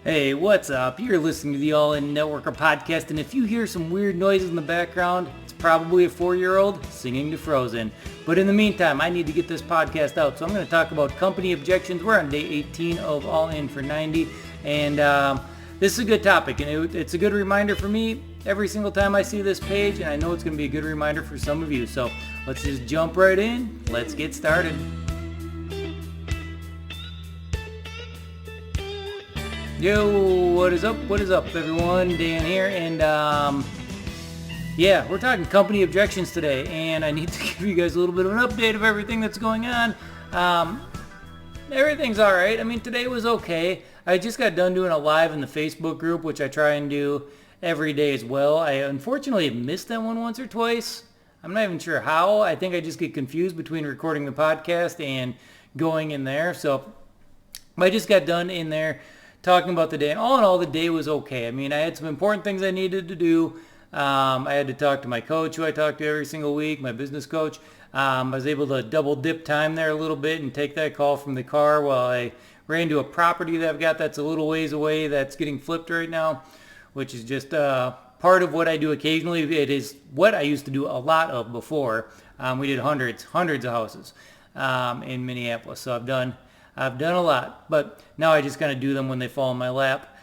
Hey, what's up? You're listening to the All In Networker podcast, and if you hear some weird noises in the background, it's probably a 4-year-old singing to Frozen. But in the meantime, I need to get this podcast out, so I'm going to talk about company objections. We're on day 18 of All In for 90, and this is a good topic, and it's a good reminder for me every single time I see this page, and I know it's going to be a good reminder for some of you. So let's just jump right in. Let's get started. Yo, what is up? What is up, everyone? Dan here, and yeah, we're talking company objections today, and I need to give you guys a little bit of an update of everything that's going on. Everything's all right. I mean, today was okay. I just got done doing a live in the Facebook group, which I try and do every day as well. I unfortunately missed that one once or twice. I'm not even sure how. I think I just get confused between recording the podcast and going in there. So I just got done in there talking about the day, and all in all, the day was okay. I mean, I had some important things I needed to do. I had to talk to my coach, who I talk to every single week, my business coach. I was able to double dip time there a little bit and take that call from the car while I ran to a property that I've got that's a little ways away that's getting flipped right now, which is just part of what I do occasionally. It is what I used to do a lot of before. We did hundreds of houses in Minneapolis, so I've done a lot, but now I just kind of do them when they fall in my lap.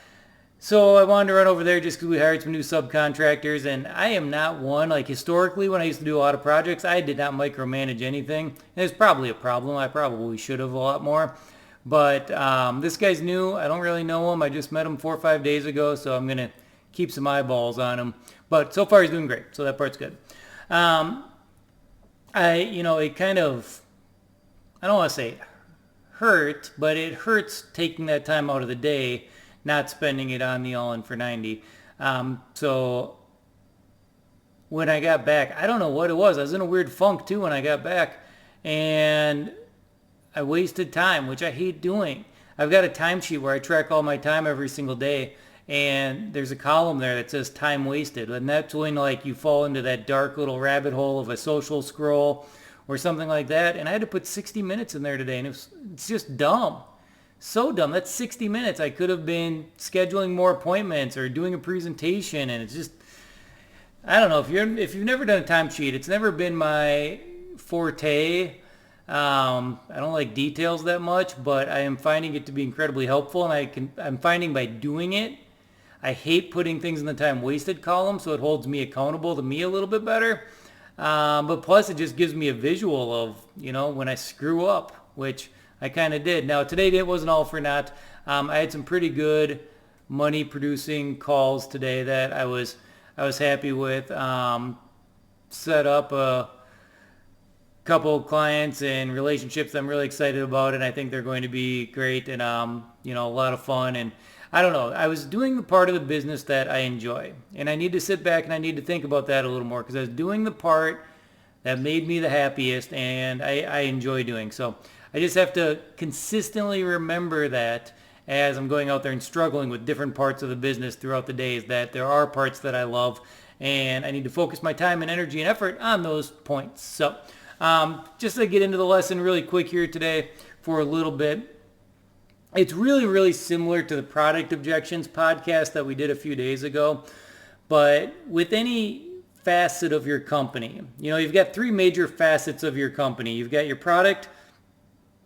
So I wanted to run over there just because we hired some new subcontractors, and I am not one, like historically when I used to do a lot of projects, I did not micromanage anything. And it's probably a problem. I probably should have a lot more. But this guy's new. I don't really know him. I just met him 4 or 5 days ago, so I'm going to keep some eyeballs on him. But so far he's doing great, so that part's good. It kind of, I don't want to say hurt, but it hurts taking that time out of the day, not spending it on the All In for 90. So when I got back, I don't know what it was. I was in a weird funk too when I got back, and I wasted time, which I hate doing. I've got a timesheet where I track all my time every single day, and there's a column there that says time wasted, and that's when like you fall into that dark little rabbit hole of a social scroll or something like that, and I had to put 60 minutes in there today, and it's just dumb. So dumb. That's 60 minutes. I could have been scheduling more appointments or doing a presentation, and it's just, I don't know. If you've never done a timesheet, it's never been my forte. I don't like details that much, but I am finding it to be incredibly helpful, and I'm finding by doing it, I hate putting things in the time wasted column, so it holds me accountable to me a little bit better. But plus it just gives me a visual of, when I screw up, which I kind of did. Now today it wasn't all for naught. I had some pretty good money producing calls today that I was happy with. Set up a couple of clients and relationships I'm really excited about, and I think they're going to be great and a lot of fun. And I don't know, I was doing the part of the business that I enjoy, and I need to sit back and I need to think about that a little more, because I was doing the part that made me the happiest and I enjoy doing. So I just have to consistently remember that as I'm going out there and struggling with different parts of the business throughout the days, that there are parts that I love, and I need to focus my time and energy and effort on those points. So just to get into the lesson really quick here today for a little bit, it's really, really similar to the product objections podcast that we did a few days ago. But with any facet of your company, you've got 3 major facets of your company. You've got your product,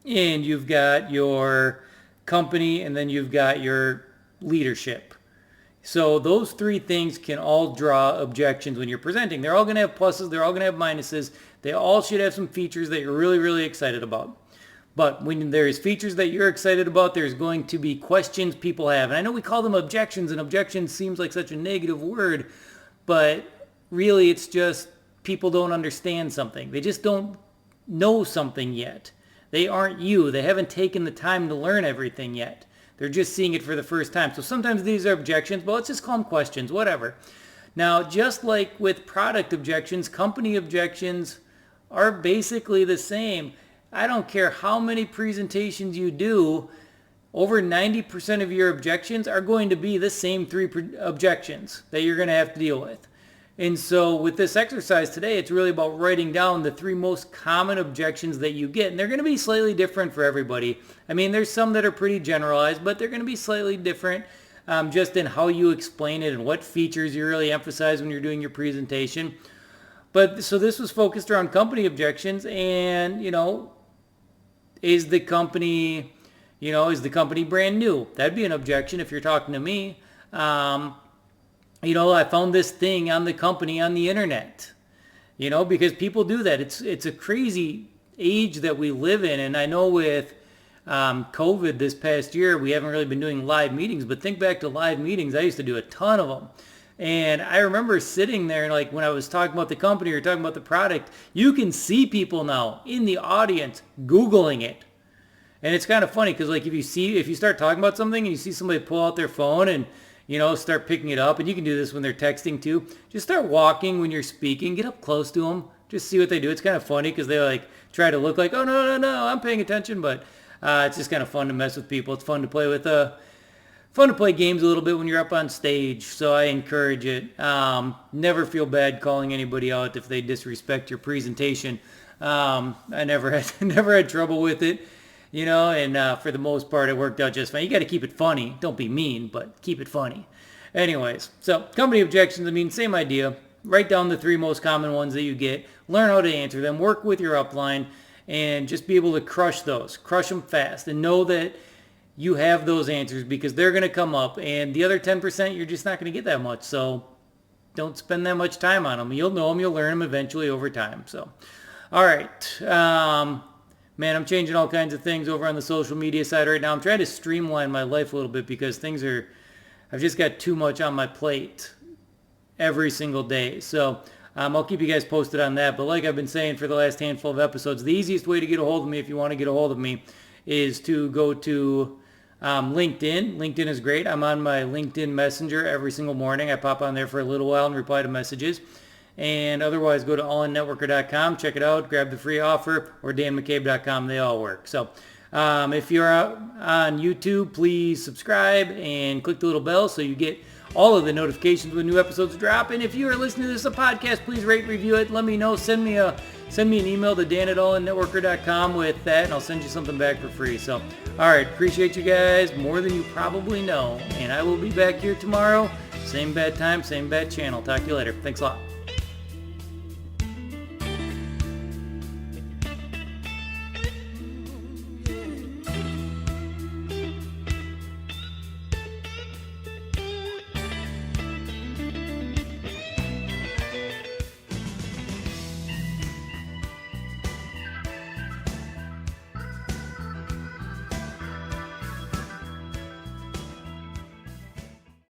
and you've got your company, and then you've got your leadership. So those 3 things can all draw objections when you're presenting. They're all going to have pluses. They're all going to have minuses. They all should have some features that you're really, really excited about. But when there's features that you're excited about, there's going to be questions people have. And I know we call them objections, and objections seems like such a negative word, but really it's just people don't understand something. They just don't know something yet. They aren't you. They haven't taken the time to learn everything yet. They're just seeing it for the first time. So sometimes these are objections, but let's just call them questions, whatever. Now, just like with product objections, company objections are basically the same. I don't care how many presentations you do, over 90% of your objections are going to be the same 3 objections that you're going to have to deal with. And so with this exercise today, it's really about writing down the 3 most common objections that you get. And they're going to be slightly different for everybody. I mean, there's some that are pretty generalized, but they're going to be slightly different. just in how you explain it and what features you really emphasize when you're doing your presentation. But so this was focused around company objections, and is the company brand new? That'd be an objection if you're talking to me. I found this thing on the company on the internet. Because people do that. It's a crazy age that we live in, and I know with COVID this past year, we haven't really been doing live meetings, but think back to live meetings. I used to do a ton of them. And I remember sitting there, like when I was talking about the company or talking about the product, you can see people now in the audience Googling it. And it's kind of funny because like if you start talking about something and you see somebody pull out their phone and start picking it up, and you can do this when they're texting too. Just start walking when you're speaking, get up close to them, just see what they do. It's kind of funny because they like try to look like, oh no, I'm paying attention, but it's just kind of fun to mess with people. It's fun to play with fun to play games a little bit when you're up on stage, so I encourage it. Never feel bad calling anybody out if they disrespect your presentation. I never had trouble with it, and for the most part it worked out just fine. You got to keep it funny. Don't be mean, but keep it funny. Anyways, so company objections, same idea. Write down the 3 most common ones that you get. Learn how to answer them. Work with your upline, and just be able to crush those. Crush them fast, and know that you have those answers because they're going to come up, and the other 10% you're just not going to get that much, so don't spend that much time on them. You'll know them, you'll learn them eventually over time. So all right, man, I'm changing all kinds of things over on the social media side right now. I'm trying to streamline my life a little bit because I've just got too much on my plate every single day. So I'll keep you guys posted on that. But like I've been saying for the last handful of episodes, the easiest way to get a hold of me if you want to get a hold of me is to go to LinkedIn. LinkedIn is great. I'm on my LinkedIn Messenger every single morning. I pop on there for a little while and reply to messages. And otherwise, go to allinnetworker.com, check it out, grab the free offer, or danmccabe.com. They all work. So if you're out on YouTube, please subscribe and click the little bell so you get all of the notifications when new episodes drop. And if you are listening to this as a podcast, please rate and review it. Let me know. Send me an email to dan@allinnetworker.com with that, and I'll send you something back for free. So, all right, appreciate you guys more than you probably know. And I will be back here tomorrow. Same bad time, same bad channel. Talk to you later. Thanks a lot.